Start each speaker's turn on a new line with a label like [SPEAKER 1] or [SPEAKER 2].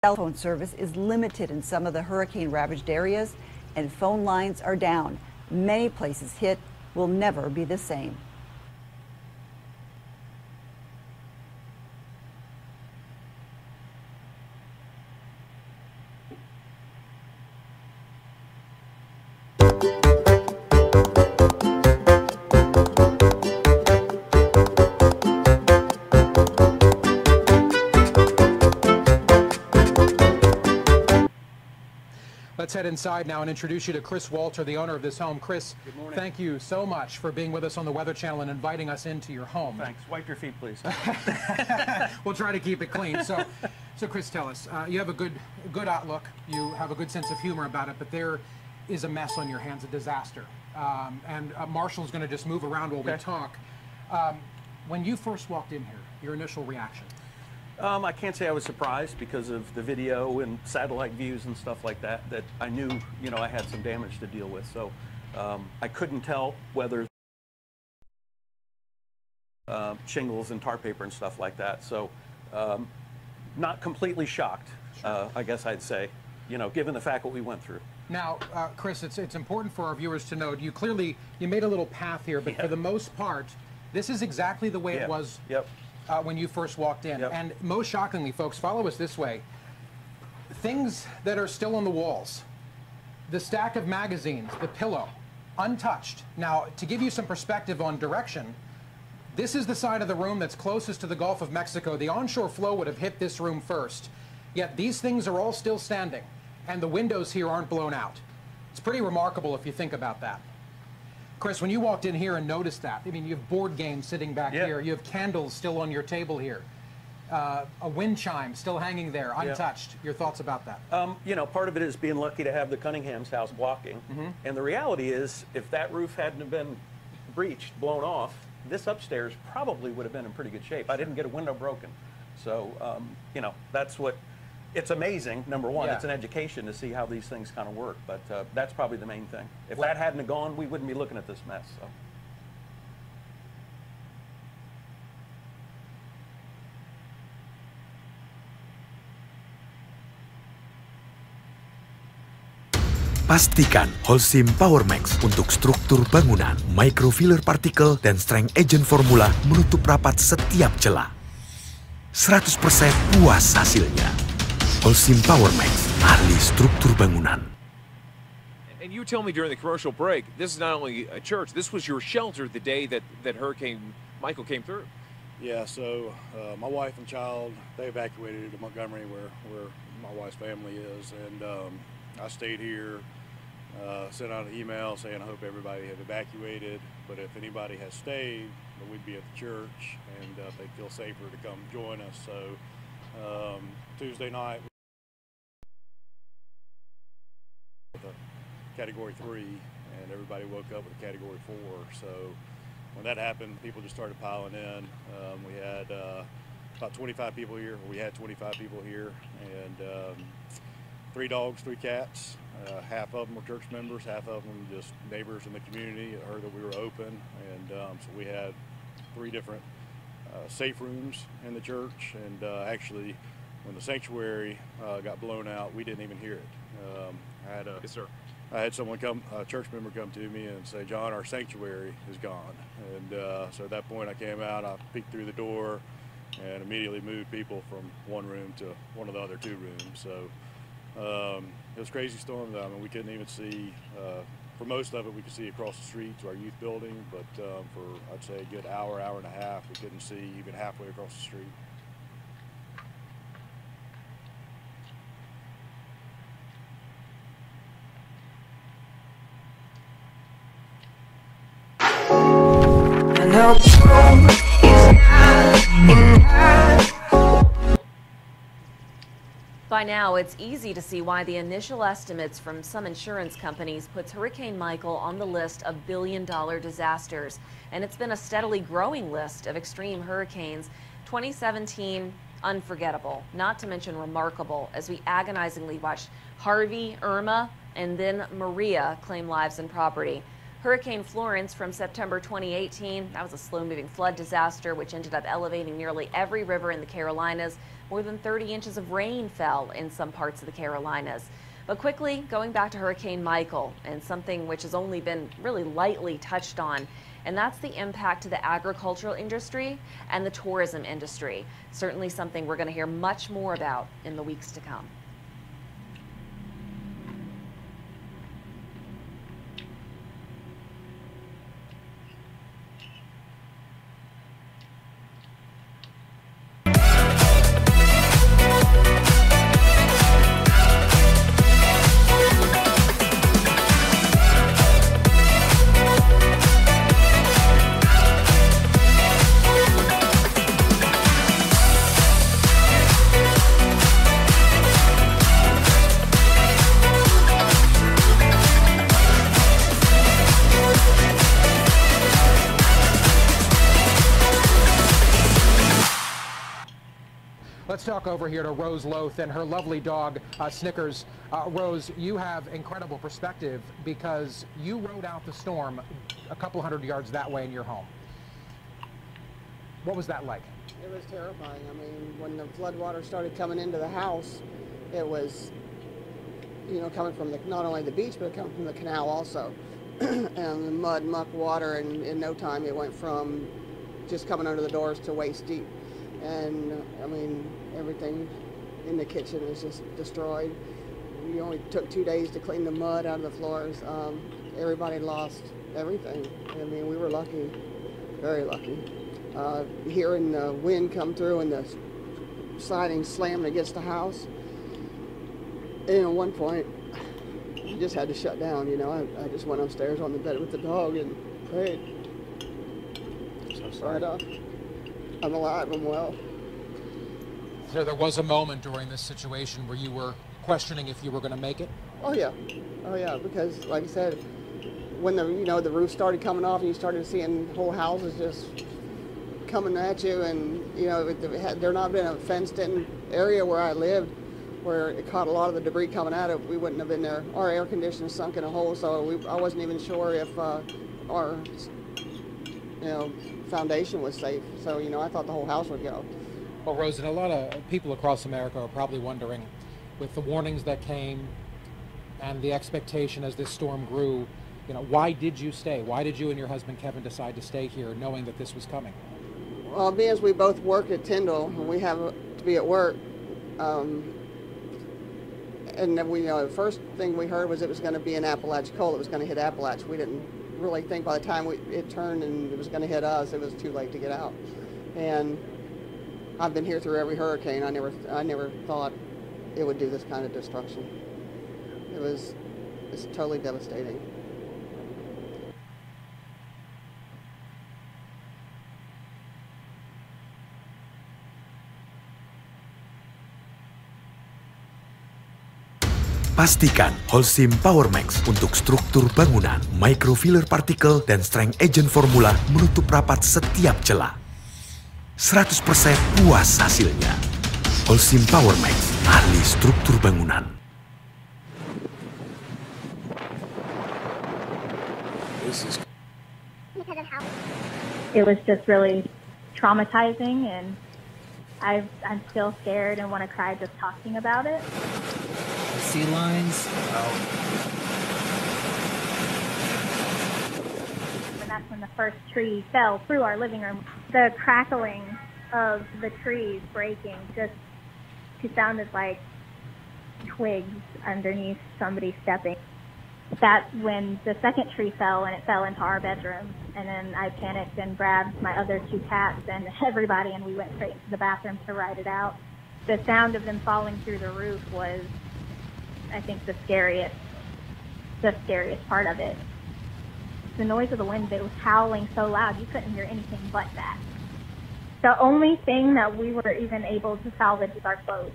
[SPEAKER 1] Cell phone service is limited in some of the hurricane-ravaged areas, and phone lines are down. Many places hit will never be the same.
[SPEAKER 2] Let's head inside now and introduce you to Chris Walter, the owner of this home. Chris,
[SPEAKER 3] good morning.
[SPEAKER 2] Thank you so much for being with us on the Weather Channel and inviting us into your home.
[SPEAKER 3] Thanks. Wipe your feet, please.
[SPEAKER 2] We'll try to keep it clean. So Chris, tell us, you have a good outlook. You have a good sense of humor about it, but there is a mess on your hands, a disaster. And Marshall's going to just move around while we talk. When you first walked in here, your initial reaction?
[SPEAKER 3] I can't say I was surprised because of the video and satellite views and stuff like that, that I knew, I had some damage to deal with. So I couldn't tell whether shingles and tar paper and stuff like that. So not completely shocked, I guess I'd say, given the fact what we went through.
[SPEAKER 2] Now, Chris, it's important for our viewers to know, you made a little path here, but for the most part, this is exactly the way it was.
[SPEAKER 3] Yep.
[SPEAKER 2] When you first walked in. And most shockingly, folks, follow us this way. Things that are still on the walls, the stack of magazines, the pillow, untouched. Now, to give you some perspective on direction, this is the side of the room that's closest to the Gulf of Mexico. The onshore flow would have hit this room first. Yet these things are all still standing, and the windows here aren't blown out. It's pretty remarkable if you think about that. Chris, when you walked in here and noticed that, I mean, you have board games sitting back here. You have candles still on your table here. A wind chime still hanging there, untouched. Your thoughts about that?
[SPEAKER 3] Part of it is being lucky to have the Cunningham's house blocking. And the reality is, if that roof hadn't have been breached, blown off, this upstairs probably would have been in pretty good shape. I didn't get a window broken. So, that's what... It's amazing, number one. It's an education to see how these things kind of work, but that's probably the main thing. If that hadn't gone, we wouldn't be looking at this mess. So.
[SPEAKER 4] Pastikan Holcim Power Max untuk struktur bangunan, microfiller partikel, dan strength agent formula menutup rapat setiap celah. 100% puas hasilnya. Holcim Power Max, ahli struktur bangunan.
[SPEAKER 5] And you tell me during the commercial break, this is not only a church, this was your shelter the day that Hurricane Michael came through.
[SPEAKER 6] Yeah, so my wife and child, they evacuated to Montgomery where my wife's family is, and I stayed here, sent out an email saying I hope everybody had evacuated, but if anybody has stayed, we'd be at the church, and they'd feel safer to come join us. So Tuesday night, with a Category 3, and everybody woke up with a Category 4. So when that happened, people just started piling in. We had about 25 people here. We had 25 people here, and 3 dogs, 3 cats. Half of them were church members, half of them just neighbors in the community that heard that we were open. And so we had 3 different safe rooms in the church. And actually, when the sanctuary got blown out, we didn't even hear it. I had someone a church member come to me and say, "John, our sanctuary is gone." And so at that point I came out, I peeked through the door and immediately moved people from one room to one of the other 2 rooms. So it was a crazy storm. I mean, we couldn't even see, for most of it we could see across the street to our youth building, but for I'd say a good hour and a half, we couldn't see even halfway across the street.
[SPEAKER 7] By now, it's easy to see why the initial estimates from some insurance companies puts Hurricane Michael on the list of billion-dollar disasters. And it's been a steadily growing list of extreme hurricanes. 2017, unforgettable, not to mention remarkable, as we agonizingly watched Harvey, Irma, and then Maria claim lives and property. Hurricane Florence from September 2018, that was a slow-moving flood disaster which ended up elevating nearly every river in the Carolinas. More than 30 inches of rain fell in some parts of the Carolinas. But quickly, going back to Hurricane Michael and something which has only been really lightly touched on, and that's the impact to the agricultural industry and the tourism industry. Certainly something we're going to hear much more about in the weeks to come.
[SPEAKER 2] Let's talk over here to Rose Loth and her lovely dog, Snickers. Rose, you have incredible perspective because you rode out the storm a couple hundred yards that way in your home. What was that like?
[SPEAKER 8] It was terrifying. I mean, when the floodwater started coming into the house, it was, you know, coming from not only the beach, but coming from the canal also. And the mud, muck, water, and in no time it went from just coming under the doors to waist deep. And I mean, everything in the kitchen is just destroyed. We only took 2 days to clean the mud out of the floors. Everybody lost everything. I mean, we were lucky, very lucky. Hearing the wind come through and the siding slamming against the house. And at one point, you just had to shut down, you know. I just went upstairs on the bed with the dog and prayed.
[SPEAKER 3] So sorry.
[SPEAKER 8] But, I'm alive, I'm well.
[SPEAKER 2] So there was a moment during this situation where you were questioning if you were going to make it?
[SPEAKER 8] Oh yeah, because like I said, when the roof started coming off and you started seeing whole houses just coming at you, and you know, had there not been a fenced-in area where I lived, where it caught a lot of the debris coming at it, we wouldn't have been there. Our air conditioner sunk in a hole, so I wasn't even sure if our foundation was safe. So, you know, I thought the whole house would go.
[SPEAKER 2] Well, Rose, and a lot of people across America are probably wondering, with the warnings that came and the expectation as this storm grew, you know, why did you stay? Why did you and your husband Kevin decide to stay here knowing that this was coming?
[SPEAKER 8] Well, being as we both work at Tyndall and we have to be at work, and then the first thing we heard was it was going to be an Apalachicola. It was going to hit Appalachia. We didn't really think by the time it turned and it was going to hit us, it was too late to get out. And I've been here through every hurricane. I never thought it would do this kind of destruction. It's totally devastating.
[SPEAKER 4] Pastikan Holcim Power Max untuk struktur bangunan, microfiller partikel, dan strength agent formula menutup rapat setiap celah. 100% puas hasilnya. Holcim Power Max, ahli struktur bangunan.
[SPEAKER 9] It was just really traumatizing, and I'm still scared and want to cry just talking about it.
[SPEAKER 10] Sea lines.
[SPEAKER 9] And that's when the first tree fell through our living room. The crackling of the trees breaking just sounded like twigs underneath somebody stepping. That's when the second tree fell, and it fell into our bedroom. And then I panicked and grabbed my other two cats and everybody, and we went straight to the bathroom to ride it out. The sound of them falling through the roof was, I think, the scariest part of it. The noise of the wind, it was howling so loud you couldn't hear anything but that. The only thing that we were even able to salvage is our clothes.